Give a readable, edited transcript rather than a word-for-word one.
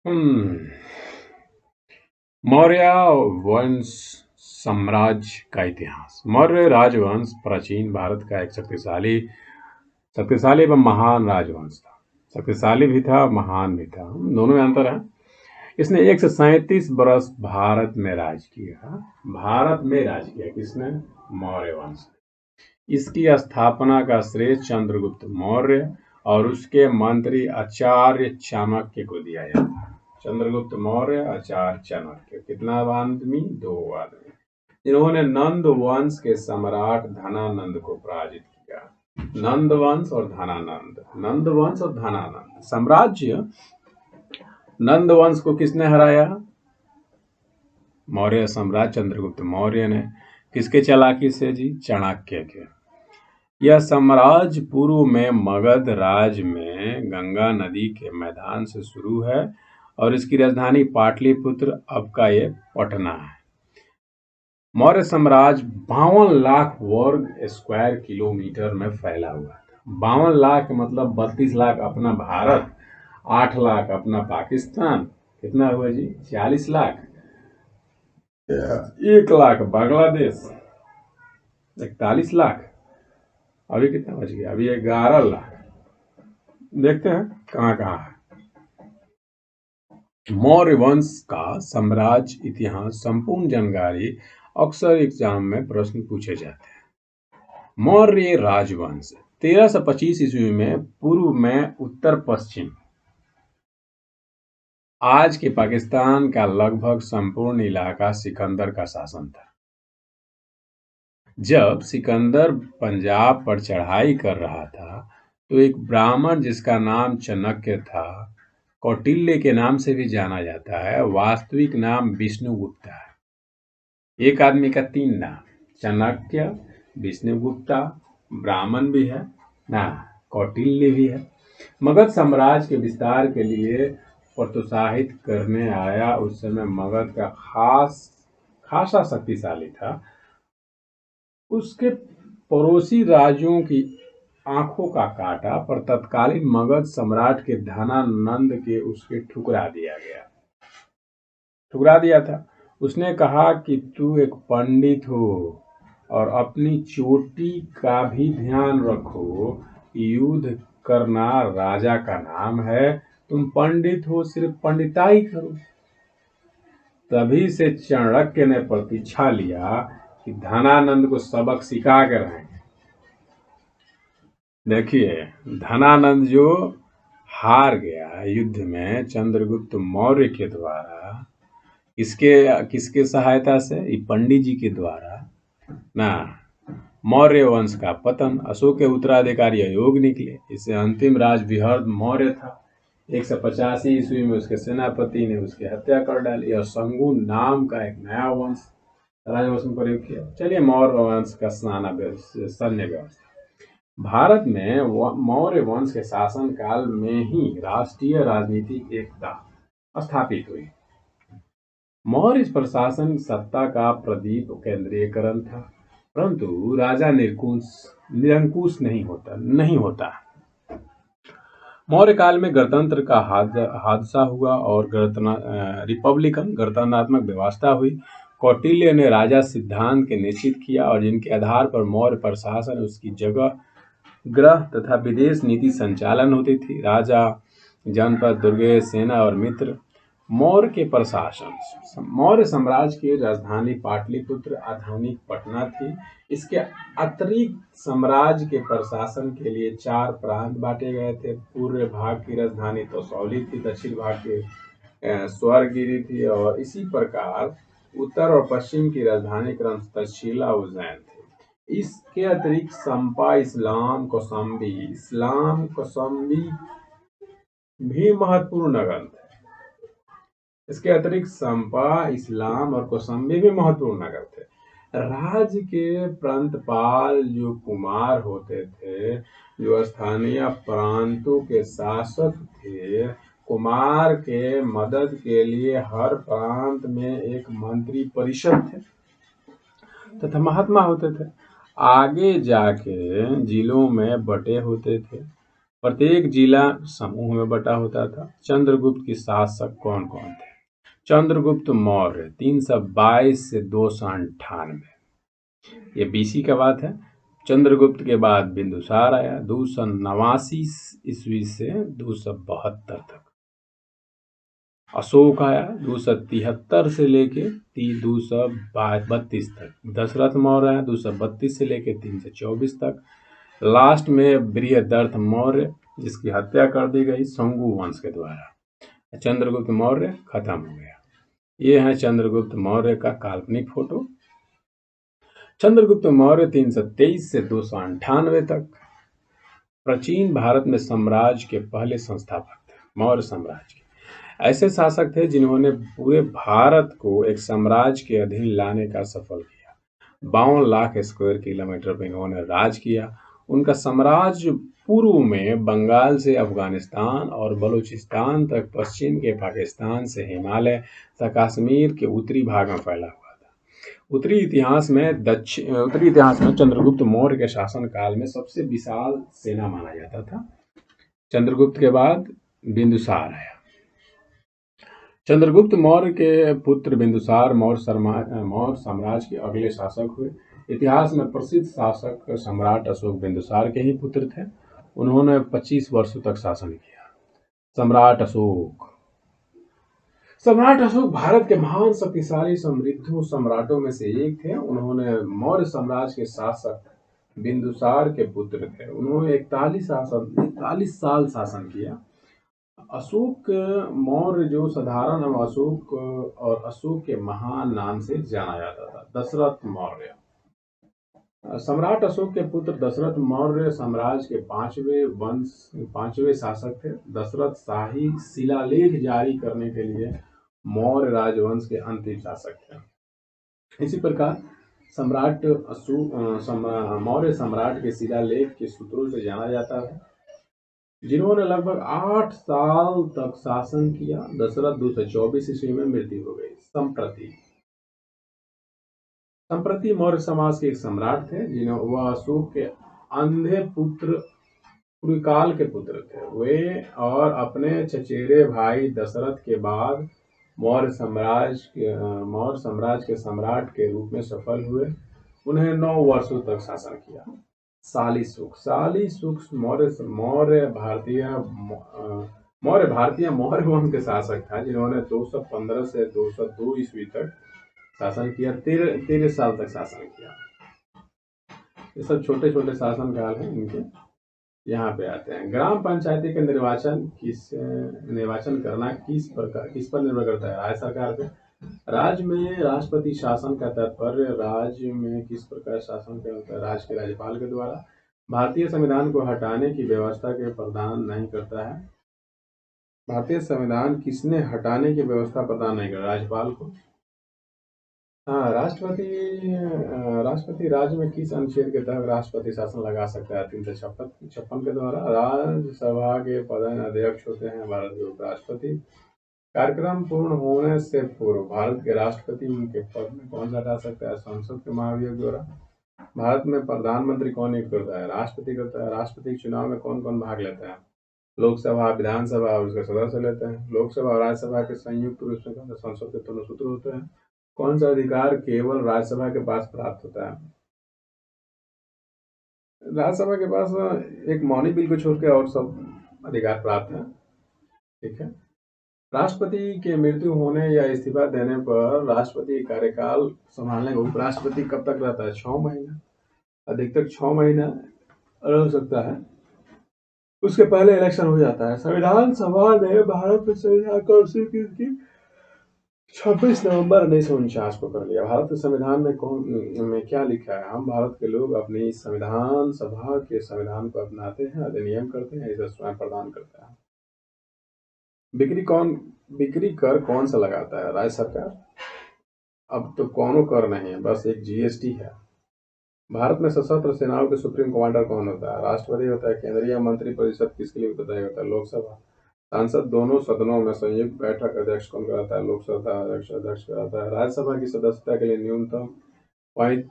हम्म, मौर्य वंश साम्राज्य का इतिहास। मौर्य राजवंश प्राचीन भारत का एक शक्तिशाली शक्तिशाली एवं महान राजवंश था। शक्तिशाली भी था, महान भी था, दोनों में अंतर है। इसने 137 वर्ष भारत में राज किया। भारत में राज किया किसने? मौर्य वंश। इसकी स्थापना का श्रेय चंद्रगुप्त मौर्य और उसके मंत्री आचार्य चाणक्य को दिया जाता है। चंद्रगुप्त मौर्य, आचार्य चाणक्य, कितना आदमी? 2 आदमी, जिन्होंने नंद वंश के सम्राट धनानंद को पराजित किया। नंद वंश और धनानंद, नंद वंश और धनानंद साम्राज्य। नंद वंश को किसने हराया? मौर्य सम्राट चंद्रगुप्त मौर्य ने। किसके चालाकी से जी? चाणक्य के। यह साम्राज्य पूर्व में मगध राज में गंगा नदी के मैदान से शुरू है और इसकी राजधानी पाटलिपुत्र, अब का ये पटना है। मौर्य साम्राज्य 52 लाख वर्ग स्क्वायर किलोमीटर में फैला हुआ था। 52 लाख मतलब 32 लाख अपना भारत, 8 लाख अपना पाकिस्तान, कितना हुआ जी? 40 लाख। 1 लाख बांग्लादेश, 41 लाख। अभी कितना बच गया? अभी 11 लाख। देखते हैं कहाँ कहाँ है। मौर्य वंश का साम्राज्य इतिहास संपूर्ण जानकारी अक्सर एग्जाम में प्रश्न पूछे जाते हैं। मौर्य राजवंश 1325 ईस्वी में पूर्व में उत्तर पश्चिम आज के पाकिस्तान का लगभग संपूर्ण इलाका सिकंदर का शासन था। जब सिकंदर पंजाब पर चढ़ाई कर रहा था तो एक ब्राह्मण जिसका नाम चाणक्य था, कौटिल्य के नाम से भी जाना जाता है, वास्तविक नाम विष्णुगुप्ता है। एक आदमी का 3 नाम, चाणक्य, विष्णुगुप्ता, ब्राह्मण भी है ना, कौटिल्य भी है। मगध साम्राज्य के विस्तार के लिए प्रोत्साहित करने आया। उस समय मगध का खासा शक्तिशाली था। उसके पड़ोसी राज्यों की आंखों का काटा, पर तत्कालीन मगध सम्राट के धनानंद के उसके ठुकरा दिया था। उसने कहा कि तू एक पंडित हो और अपनी चोटी का भी ध्यान रखो। युद्ध करना राजा का नाम है, तुम पंडित हो, सिर्फ पंडिताई करो। तभी से चाणक्य ने प्रतिष्ठा लिया कि धनानंद को सबक सिखा कर रहेंगे। देखिए, धनानंद जो हार गया युद्ध में चंद्रगुप्त मौर्य के द्वारा, किसके सहायता से? पंडित जी के द्वारा ना। मौर्य वंश का पतन, अशोक के उत्तराधिकारी अयोग निकले। इससे अंतिम राज बृहद मौर्य था। 185 ईस्वी में उसके सेनापति ने उसकी हत्या कर डाली और शंगु नाम का एक नया वंश राजवंश में प्रयोग किया। चलिए, मौर्य वंश का सैन्य व्यवस्था। भारत में मौर्य वंश के शासन काल में ही राष्ट्रीय राजनीतिक एकता स्थापित हुई। मौर्य प्रशासन सत्ता का प्रदीप केंद्रीयकरण था, परंतु राजा निरंकुश नहीं होता। मौर्य काल में गणतंत्र का हादसा हुआ और रिपब्लिकन गणतंत्रात्मक व्यवस्था हुई। कौटिल्य ने राजा सिद्धांत के निश्चित किया और जिनके आधार पर मौर्य प्रशासन उसकी जगह गृह तथा विदेश नीति संचालन होती थी। राजा, जनपद, दुर्ग, सेना और मित्र। मौर्य के प्रशासन। मौर्य साम्राज्य की राजधानी पाटलिपुत्र, आधुनिक पटना थी। इसके अतिरिक्त साम्राज्य के प्रशासन के लिए 4 प्रांत बांटे गए थे। पूर्व भाग की राजधानी तौसौली थी, दक्षिण भाग की स्वर्गिरी थी और इसी प्रकार उत्तर और पश्चिम की राजधानी क्रमशः तक्षशिला, उज्जैन थी। इसके अतिरिक्त संपा, इस्लाम, कौशाम्बी भी महत्वपूर्ण नगर थे। इसके अतिरिक्त संपा, इस्लाम और कौशाम्बी भी महत्वपूर्ण नगर थे। राज्य के प्रांतपाल जो कुमार होते थे, जो स्थानीय प्रांतों के शासक थे, कुमार के मदद के लिए हर प्रांत में एक मंत्री परिषद थे तथा महात्मा होते थे। आगे जाके जिलों में बटे होते थे। प्रत्येक जिला समूह में बटा होता था। चंद्रगुप्त के शासक कौन कौन थे? चंद्रगुप्त मौर्य 322 से 298, ये बीसी का बात है। चंद्रगुप्त के बाद बिंदुसार आया 289 ईस्वी से 272 तक। अशोक आया 273 से लेके 232 तक। दशरथ मौर्य आया 232 से लेके 324 तक। लास्ट में बृहदर्थ मौर्य, जिसकी हत्या कर दी गई शंगु वंश के द्वारा। चंद्रगुप्त मौर्य खत्म हो गया। ये है चंद्रगुप्त मौर्य का काल्पनिक फोटो। चंद्रगुप्त मौर्य 323 से 298 तक प्राचीन भारत में साम्राज्य के पहले संस्थापक थे। मौर्य साम्राज्य के ऐसे शासक थे जिन्होंने पूरे भारत को एक साम्राज्य के अधीन लाने का सफल किया। 52 लाख स्क्वायर किलोमीटर पर इन्होंने राज किया। उनका साम्राज्य पूर्व में बंगाल से अफगानिस्तान और बलूचिस्तान तक, पश्चिम के पाकिस्तान से हिमालय तक, कश्मीर के उत्तरी भाग में फैला हुआ था। उत्तरी इतिहास में चंद्रगुप्त मौर्य के शासन काल में सबसे विशाल सेना माना जाता था। चंद्रगुप्त के बाद बिंदुसार आया। चंद्रगुप्त मौर्य के पुत्र बिंदुसार मौर्य साम्राज्य के अगले शासक हुए। इतिहास में प्रसिद्ध शासक सम्राट अशोक बिंदुसार के ही पुत्र थे। उन्होंने 25 वर्षों तक शासन किया। सम्राट अशोक भारत के महान शक्तिशाली समृद्ध सम्राटों में से एक थे। उन्होंने मौर्य साम्राज्य के शासक बिंदुसार के पुत्र थे। उन्होंने 41 साल शासन किया। अशोक मौर्य जो साधारण अशोक और अशोक के महान नाम से जाना जाता था। दशरथ मौर्य, सम्राट अशोक के पुत्र दशरथ मौर्य साम्राज्य के पांचवें शासक थे। दशरथ शाही शिलालेख जारी करने के लिए मौर्य राजवंश के अंतिम शासक थे। इसी प्रकार मौर्य सम्राट के शिलालेख के सूत्रों से जाना जाता है, जिन्होंने लगभग 8 साल तक शासन किया। दशरथ 224 ईस्वी में मृत्यु हो गई। संप्रति मौर्य समाज के एक सम्राट थे, जिन्हें वह अशोक के अंधे पुत्र पुरिकाल के पुत्र थे। वे और अपने चचेरे भाई दशरथ के बाद मौर्य साम्राज्य के सम्राट के रूप में सफल हुए। उन्हें 9 वर्षों तक शासन किया। शालीशुक मौर्य भारतीय मौर्य वंश के शासक था, जिन्होंने 215 से 202 ईस्वी तक शासन किया। 13 साल तक शासन किया। ये सब छोटे छोटे शासन काल हैं इनके। यहाँ पे आते हैं। ग्राम पंचायती के निर्वाचन करना किस पर निर्भर करता है? राज्य सरकार पे। राज्य में राष्ट्रपति शासन का तात्पर्य राज्य में किस प्रकार शासन होता है? राज्य के राज्यपाल के द्वारा। भारतीय संविधान को हटाने की व्यवस्था के प्रदान नहीं करता है। भारतीय संविधान किसने हटाने की व्यवस्था प्रदान नहीं कर? राज्यपाल को। हाँ, राष्ट्रपति राज्य में किस अनुच्छेद के तहत राष्ट्रपति शासन लगा सकता है? 356 के द्वारा। राज्यसभा के प्रधान अध्यक्ष होते हैं भारत के उपराष्ट्रपति। कार्यक्रम पूर्ण होने से पूर्व भारत के राष्ट्रपति उनके पद में कौन सा हटा सकता है? संसद के महाभियोग द्वारा। भारत में प्रधानमंत्री कौन नियुक्त करता है? राष्ट्रपति करता है। राष्ट्रपति के चुनाव में कौन कौन भाग लेता है? लोकसभा, विधानसभा और उसके सदस्य लेते हैं। लोकसभा और राज्यसभा के संयुक्त रूप से संसद के दोनों सूत्र होते हैं। कौन सा अधिकार केवल राज्यसभा के पास प्राप्त होता है? राज्यसभा के पास एक मौलिक बिल को छोड़ के और सब अधिकार प्राप्त है। ठीक है। राष्ट्रपति के मृत्यु होने या इस्तीफा देने पर राष्ट्रपति कार्यकाल संभालने का उपराष्ट्रपति कब तक रहता है? 6 महीना, अधिकतक 6 महीना रह सकता है। उसके पहले इलेक्शन हो जाता है। संविधान सभा ने भारत में संविधान को स्वीकृत की 26 नवंबर 1949 को कर लिया। भारत के संविधान में क्या लिखा है? हम भारत के लोग अपनी संविधान सभा के संविधान को अपनाते हैं, अधिनियम करते हैं, इसे स्वयं प्रदान करता है। बिक्री कर कौन सा लगाता है? राज्य सरकार। अब तो कौनो कर नहीं है, बस एक जीएसटी है। भारत में सशस्त्र सेनाओं के सुप्रीम कमांडर कौन होता है? राष्ट्रपति होता है। केंद्रीय मंत्री परिषद किसके लिए उत्तरदायी होता है? लोकसभा। सांसद दोनों सदनों में संयुक्त बैठक अध्यक्ष कौन कराता है? लोकसभा अध्यक्ष कराता है। राज्यसभा की सदस्यता के लिए न्यूनतम 35